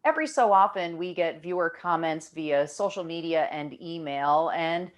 every so often we get viewer comments via social media and email, and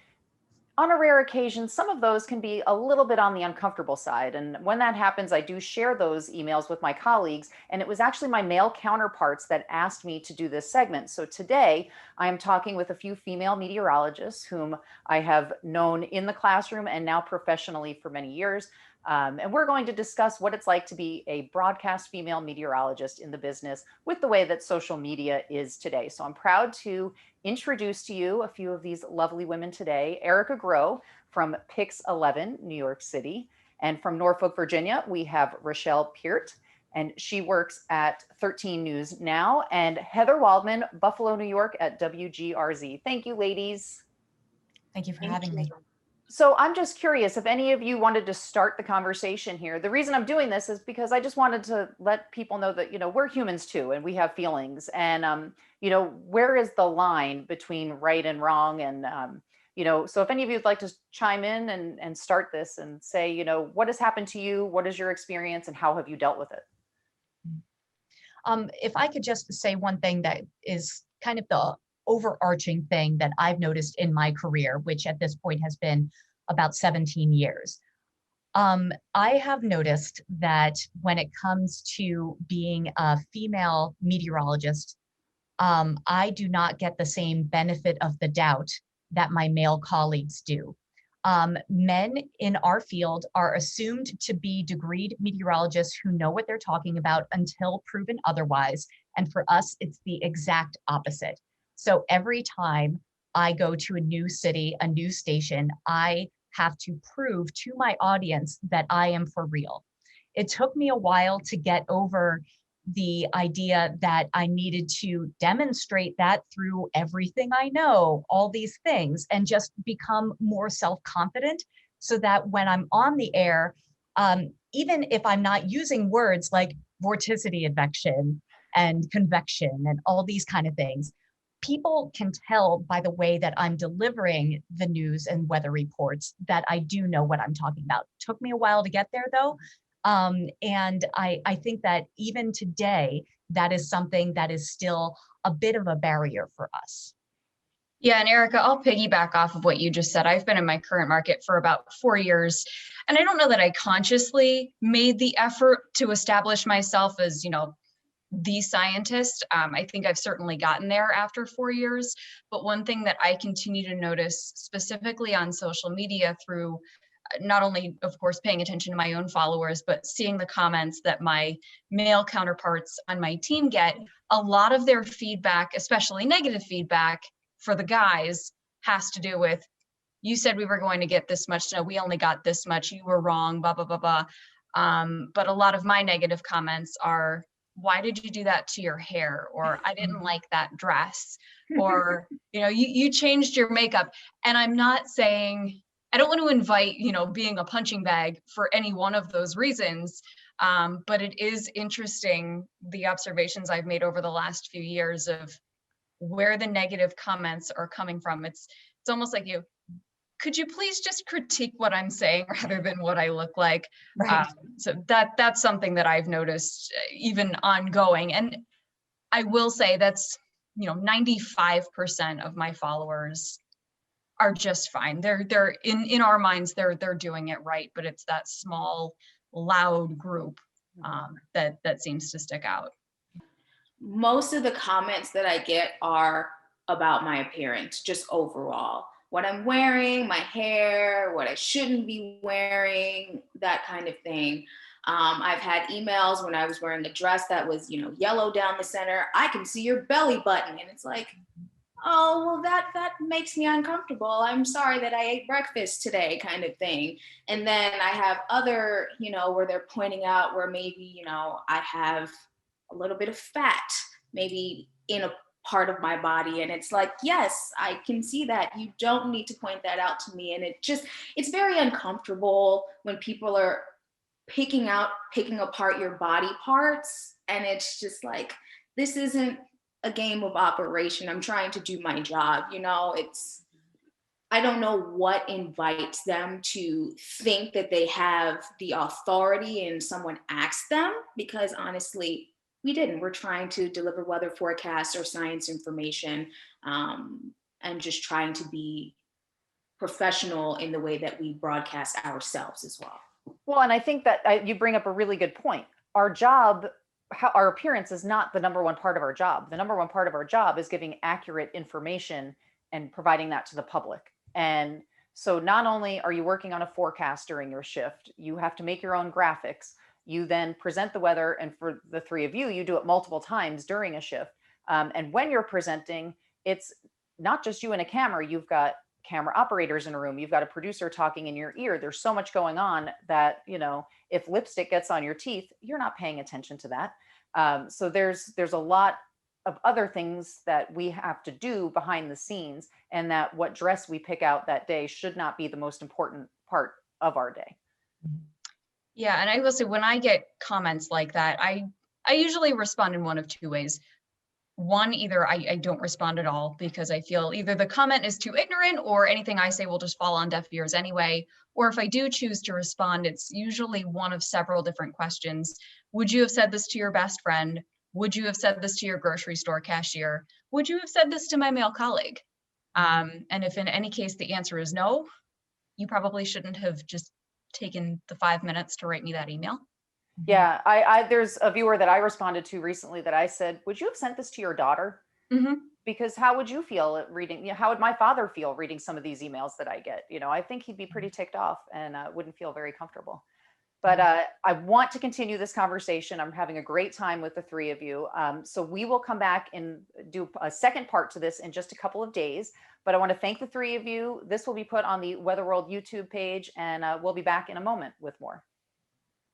on a rare occasion, some of those can be a little bit on the uncomfortable side. And when that happens, I do share those emails with my colleagues. And it was actually my male counterparts that asked me to do this segment. So today, I am talking with a few female meteorologists whom I have known in the classroom and now professionally for many years. And we're going to discuss what it's like to be a broadcast female meteorologist in the business with the way that social media is today. So I'm proud to introduce to you a few of these lovely women today. Erica Grow from Pix 11, New York City. And from Norfolk, Virginia, we have Rachael Peart, and she works at 13 News Now. And Heather Waldman, Buffalo, New York at WGRZ. Thank you, ladies. Thank you for having me. So I'm just curious if any of you wanted to start the conversation here. The reason I'm doing this is because I just wanted to let people know that, we're humans too, and we have feelings. And, where is the line between right and wrong? And, so if any of you would like to chime in and start this and say, what has happened to you? What is your experience and how have you dealt with it? If I could just say one thing that is kind of the overarching thing that I've noticed in my career, which at this point has been about 17 years. I have noticed that when it comes to being a female meteorologist, I do not get the same benefit of the doubt that my male colleagues do. Men in our field are assumed to be degreed meteorologists who know what they're talking about until proven otherwise. And for us, it's the exact opposite. So every time I go to a new city, a new station, I have to prove to my audience that I am for real. It took me a while to get over the idea that I needed to demonstrate that through everything I know, all these things, and just become more self-confident so that when I'm on the air, even if I'm not using words like vorticity advection and convection and all these kind of things, people can tell by the way that I'm delivering the news and weather reports that I do know what I'm talking about. Took me a while to get there though. And I think that even today, that is something that is still a bit of a barrier for us. Yeah, and Erica, I'll piggyback off of what you just said. I've been in my current market for about 4 years, and I don't know that I consciously made the effort to establish myself as, the scientist. I think I've certainly gotten there after 4 years. But one thing that I continue to notice specifically on social media through not only, of course, paying attention to my own followers, but seeing the comments that my male counterparts on my team get, a lot of their feedback, especially negative feedback for the guys, has to do with, you said we were going to get this much. No, we only got this much. You were wrong, blah, blah, blah, blah. But a lot of my negative comments are, why did you do that to your hair? Or I didn't like that dress. Or, you changed your makeup. And I'm not saying, I don't want to invite, being a punching bag for any one of those reasons. But it is interesting, the observations I've made over the last few years of where the negative comments are coming from. It's almost like could you please just critique what I'm saying rather than what I look like? Right. So that's something that I've noticed even ongoing. And I will say that's, 95% of my followers are just fine. They're in our minds, they're doing it right, but it's that small, loud group that seems to stick out. Most of the comments that I get are about my appearance, just overall. What I'm wearing, my hair, what I shouldn't be wearing, that kind of thing. I've had emails when I was wearing a dress that was, yellow down the center. I can see your belly button. And it's like, oh, well, that makes me uncomfortable. I'm sorry that I ate breakfast today, kind of thing. And then I have other, where they're pointing out where maybe, I have a little bit of fat, maybe in a part of my body. And it's like, yes, I can see that. You don't need to point that out to me. And it's very uncomfortable when people are picking apart your body parts. And it's just like, this isn't a game of operation. I'm trying to do my job. I don't know what invites them to think that they have the authority and someone asks them, because honestly, we didn't. We're trying to deliver weather forecasts or science information, and just trying to be professional in the way that we broadcast ourselves as well. Well, and I think that you bring up a really good point. Our job, our appearance is not the number one part of our job. The number one part of our job is giving accurate information and providing that to the public. And so not only are you working on a forecast during your shift, you have to make your own graphics. You then present the weather, and for the three of you, you do it multiple times during a shift. And when you're presenting, it's not just you and a camera. You've got camera operators in a room. You've got a producer talking in your ear. There's so much going on that, you know, if lipstick gets on your teeth, you're not paying attention to that. So there's a lot of other things that we have to do behind the scenes, and that what dress we pick out that day should not be the most important part of our day. Yeah, and I will say, when I get comments like that, I usually respond in one of two ways. One, either I don't respond at all because I feel either the comment is too ignorant or anything I say will just fall on deaf ears anyway. Or if I do choose to respond, it's usually one of several different questions. Would you have said this to your best friend? Would you have said this to your grocery store cashier? Would you have said this to my male colleague? And if in any case the answer is no, you probably shouldn't have just taken the 5 minutes to write me that email. Yeah, I there's a viewer that I responded to recently that I said, would you have sent this to your daughter? Mm-hmm. Because how would you feel reading, you know, how would my father feel reading some of these emails that I get? You know, I think he'd be pretty ticked off and wouldn't feel very comfortable. But I want to continue this conversation. I'm having a great time with the three of you. So we will come back and do a second part to this in just a couple of days. But I want to thank the three of you. This will be put on the Weather World YouTube page, and we'll be back in a moment with more.